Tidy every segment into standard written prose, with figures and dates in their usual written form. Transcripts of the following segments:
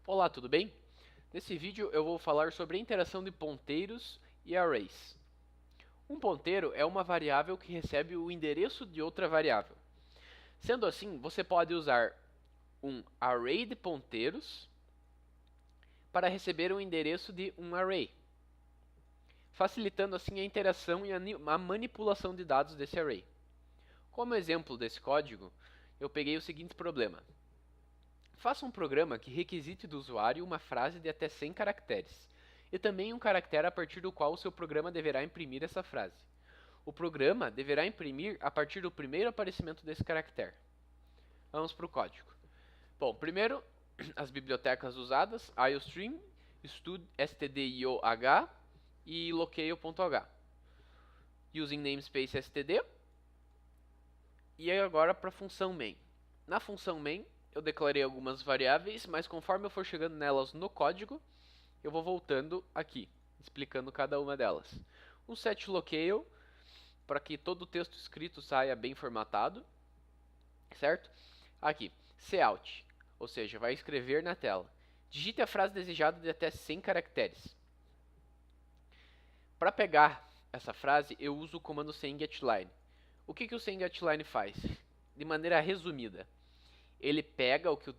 Olá, tudo bem? Nesse vídeo eu vou falar sobre a interação de ponteiros e arrays. Um ponteiro é uma variável que recebe o endereço de outra variável. Sendo assim, você pode usar um array de ponteiros para receber o endereço de um array, facilitando assim a interação e a manipulação de dados desse array. Como exemplo desse código, eu peguei o seguinte problema. Faça um programa que requisite do usuário uma frase de até 100 caracteres, e também um caractere a partir do qual o seu programa deverá imprimir essa frase. O programa deverá imprimir a partir do primeiro aparecimento desse caractere. Vamos para o código. Bom, primeiro, as bibliotecas usadas, IOStream, stdioh e locale.h. Using namespace std. E agora para a função main. Na função main, eu declarei algumas variáveis, mas conforme eu for chegando nelas no código, eu vou voltando aqui, explicando cada uma delas. Um setLocale, para que todo o texto escrito saia bem formatado, certo? Aqui, cout, ou seja, vai escrever na tela. Digite a frase desejada de até 100 caracteres. Para pegar essa frase, eu uso o comando setGetLine. O que o setGetLine faz? De maneira resumida, ele pega o que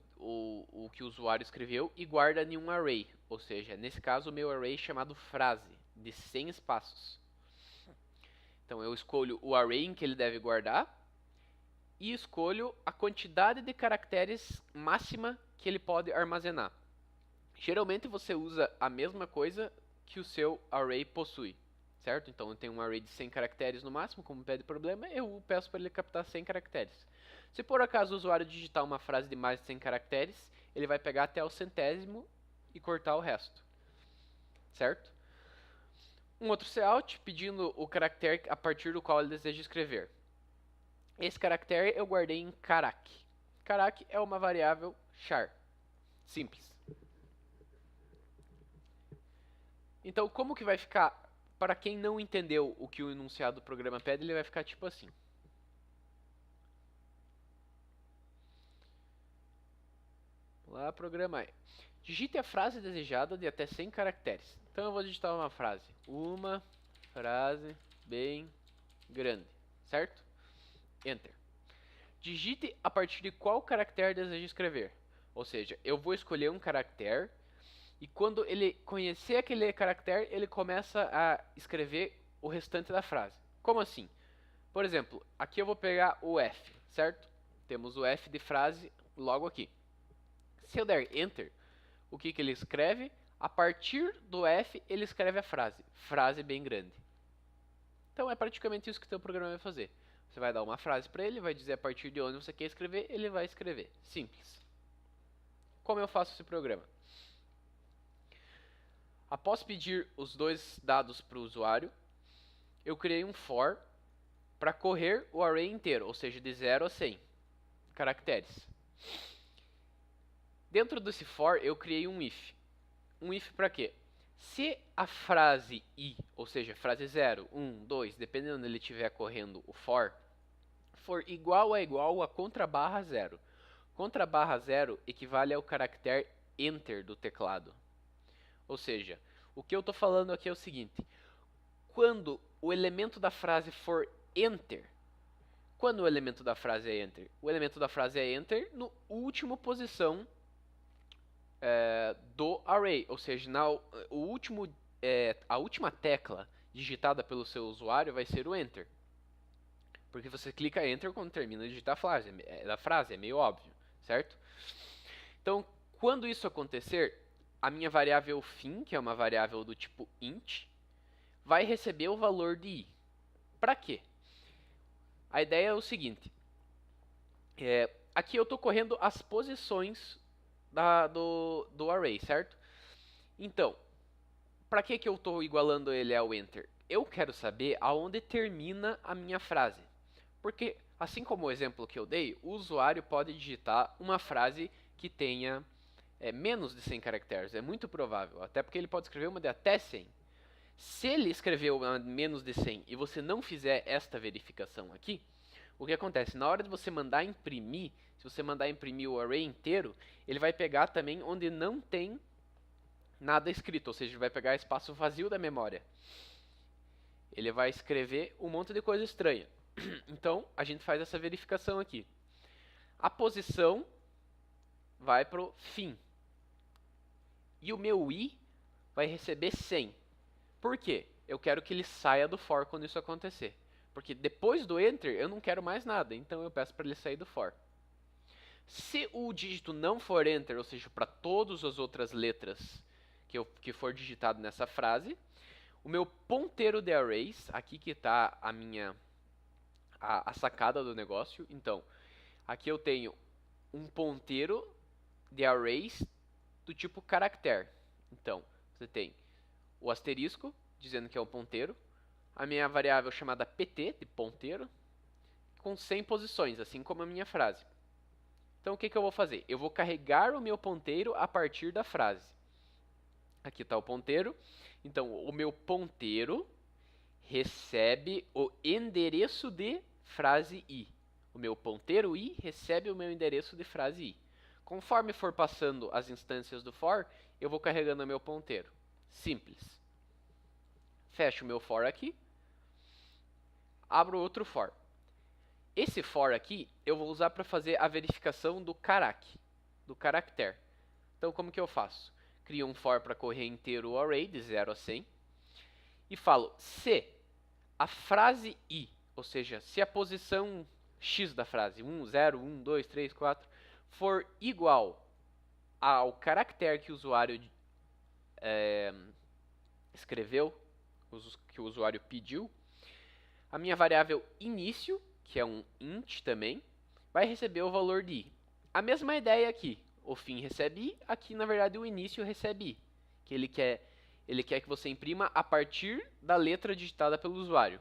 o usuário escreveu e guarda em um array, ou seja, nesse caso o meu array é chamado frase, de 100 espaços. Então eu escolho o array em que ele deve guardar e escolho a quantidade de caracteres máxima que ele pode armazenar. Geralmente você usa a mesma coisa que o seu array possui, certo? Então eu tenho um array de 100 caracteres no máximo, como pede problema, eu peço para ele captar 100 caracteres. Se por acaso o usuário digitar uma frase de mais de 100 caracteres, ele vai pegar até o centésimo e cortar o resto, certo? Um outro cout pedindo o caractere a partir do qual ele deseja escrever. Esse caractere eu guardei em carac. Carac é uma variável char, simples. Então, como que vai ficar? Para quem não entendeu o que o enunciado do programa pede, ele vai ficar tipo assim. Lá, programa aí. Digite a frase desejada de até 100 caracteres. Então eu vou digitar uma frase. Uma frase bem grande, certo? Enter. Digite a partir de qual caractere deseja escrever. Ou seja, eu vou escolher um caractere e quando ele conhecer aquele caractere, ele começa a escrever o restante da frase. Como assim? Por exemplo, aqui eu vou pegar o F, certo? Temos o F de frase logo aqui. Se eu der Enter, o que ele escreve? A partir do F, ele escreve a frase. Frase bem grande. Então é praticamente isso que o teu programa vai fazer. Você vai dar uma frase para ele, vai dizer a partir de onde você quer escrever, ele vai escrever. Simples. Como eu faço esse programa? Após pedir os dois dados para o usuário, eu criei um for para correr o array inteiro, ou seja, de 0 a 100 caracteres. Dentro desse for, eu criei um if. Um if para quê? Se a frase i, ou seja, frase 0, 1, 2, dependendo onde ele estiver correndo o for igual a contrabarra 0. Contrabarra 0 equivale ao caractere enter do teclado. Ou seja, o que eu estou falando aqui é o seguinte. Quando o elemento da frase for enter, quando o elemento da frase é enter? O elemento da frase é enter no último posição do array, ou seja, a última tecla digitada pelo seu usuário vai ser o enter. Porque você clica enter quando termina de digitar a frase, é meio óbvio, certo? Então, quando isso acontecer, a minha variável fim, que é uma variável do tipo int, vai receber o valor de i. Para quê? A ideia é o seguinte. Aqui eu estou correndo as posições do array, certo? Então, para que eu estou igualando ele ao enter? Eu quero saber aonde termina a minha frase. Porque, assim como o exemplo que eu dei, o usuário pode digitar uma frase que tenha menos de 100 caracteres. É muito provável, até porque ele pode escrever uma de até 100. Se ele escreveu uma menos de 100 e você não fizer esta verificação aqui, o que acontece? Na hora de você mandar imprimir, se você mandar imprimir o array inteiro, ele vai pegar também onde não tem nada escrito, ou seja, ele vai pegar espaço vazio da memória. Ele vai escrever um monte de coisa estranha. Então, a gente faz essa verificação aqui. A posição vai para o fim. E o meu i vai receber 100. Por quê? Eu quero que ele saia do for quando isso acontecer. Porque depois do enter, eu não quero mais nada. Então, eu peço para ele sair do for. Se o dígito não for enter, ou seja, para todas as outras letras que for digitado nessa frase, o meu ponteiro de arrays, aqui que está a sacada do negócio. Então, aqui eu tenho um ponteiro de arrays do tipo caractere. Então, você tem o asterisco, dizendo que é um ponteiro, a minha variável chamada pt, de ponteiro, com 100 posições, assim como a minha frase. Então, o que eu vou fazer? Eu vou carregar o meu ponteiro a partir da frase. Aqui está o ponteiro. Então, o meu ponteiro recebe o endereço de frase i. O meu ponteiro i recebe o meu endereço de frase i. Conforme for passando as instâncias do for, eu vou carregando o meu ponteiro. Simples. Fecho o meu for aqui. Abro outro for. Esse for aqui eu vou usar para fazer a verificação do caractere. Então, como que eu faço? Crio um for para correr inteiro o array de 0 a 100 e falo se a frase i, ou seja, se a posição x da frase, 1, 0, 1, 2, 3, 4, for igual ao caractere que o usuário escreveu, que o usuário pediu, a minha variável início, que é um int também, vai receber o valor de i. A mesma ideia aqui. O fim recebe i, aqui na verdade o início recebe i, que ele quer que você imprima a partir da letra digitada pelo usuário.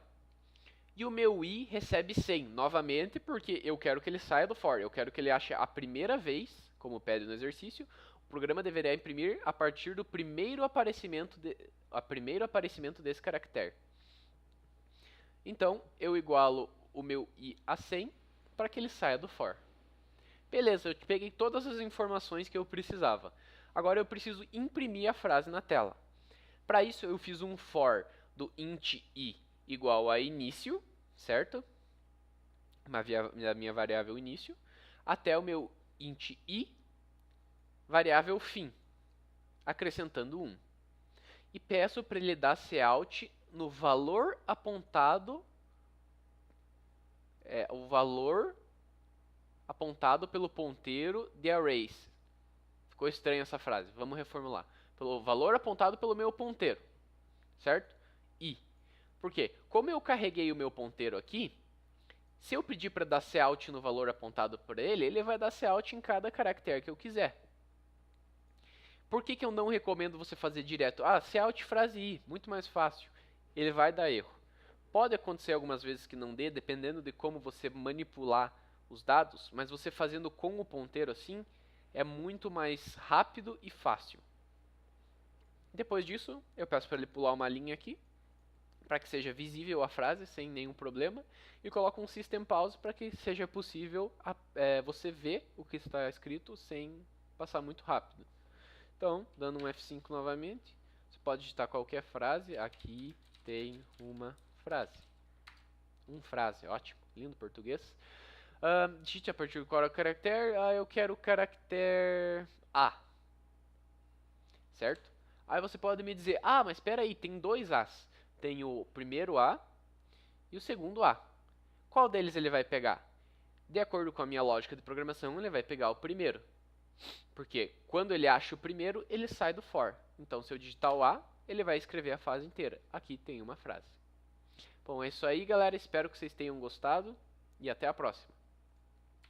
E o meu i recebe 100, novamente, porque eu quero que ele saia do for, eu quero que ele ache a primeira vez, como pede no exercício, o programa deverá imprimir a partir do primeiro aparecimento desse caractere. Então, eu igualo o meu i a 100 para que ele saia do for. Beleza, eu peguei todas as informações que eu precisava. Agora eu preciso imprimir a frase na tela. Para isso eu fiz um for do int i igual a início, certo? A minha variável início, até o meu int i variável fim, acrescentando 1. E peço para ele dar cout no valor apontado, pelo ponteiro de arrays. Ficou estranha essa frase, vamos reformular. Pelo valor apontado pelo meu ponteiro, certo? I. Por quê? Como eu carreguei o meu ponteiro aqui, se eu pedir para dar cout no valor apontado por ele, ele vai dar cout em cada caractere que eu quiser. Por que eu não recomendo você fazer direto? Cout frase i, muito mais fácil. Ele vai dar erro. Pode acontecer algumas vezes que não dê, dependendo de como você manipular os dados, mas você fazendo com o ponteiro assim, é muito mais rápido e fácil. Depois disso, eu peço para ele pular uma linha aqui, para que seja visível a frase sem nenhum problema, e coloco um system pause para que seja possível você ver o que está escrito sem passar muito rápido. Então, dando um F5 novamente, você pode digitar qualquer frase. Aqui tem uma frase. Frase, ótimo, lindo português. Digite a partir de qual caractere. Eu quero o caractere A. Certo? Aí você pode me dizer, mas espera aí, tem dois As. Tem o primeiro A e o segundo A. Qual deles ele vai pegar? De acordo com a minha lógica de programação, ele vai pegar o primeiro. Porque quando ele acha o primeiro, ele sai do for. Então, se eu digitar o A, ele vai escrever a frase inteira. Aqui tem uma frase. Bom, é isso aí, galera. Espero que vocês tenham gostado e até a próxima.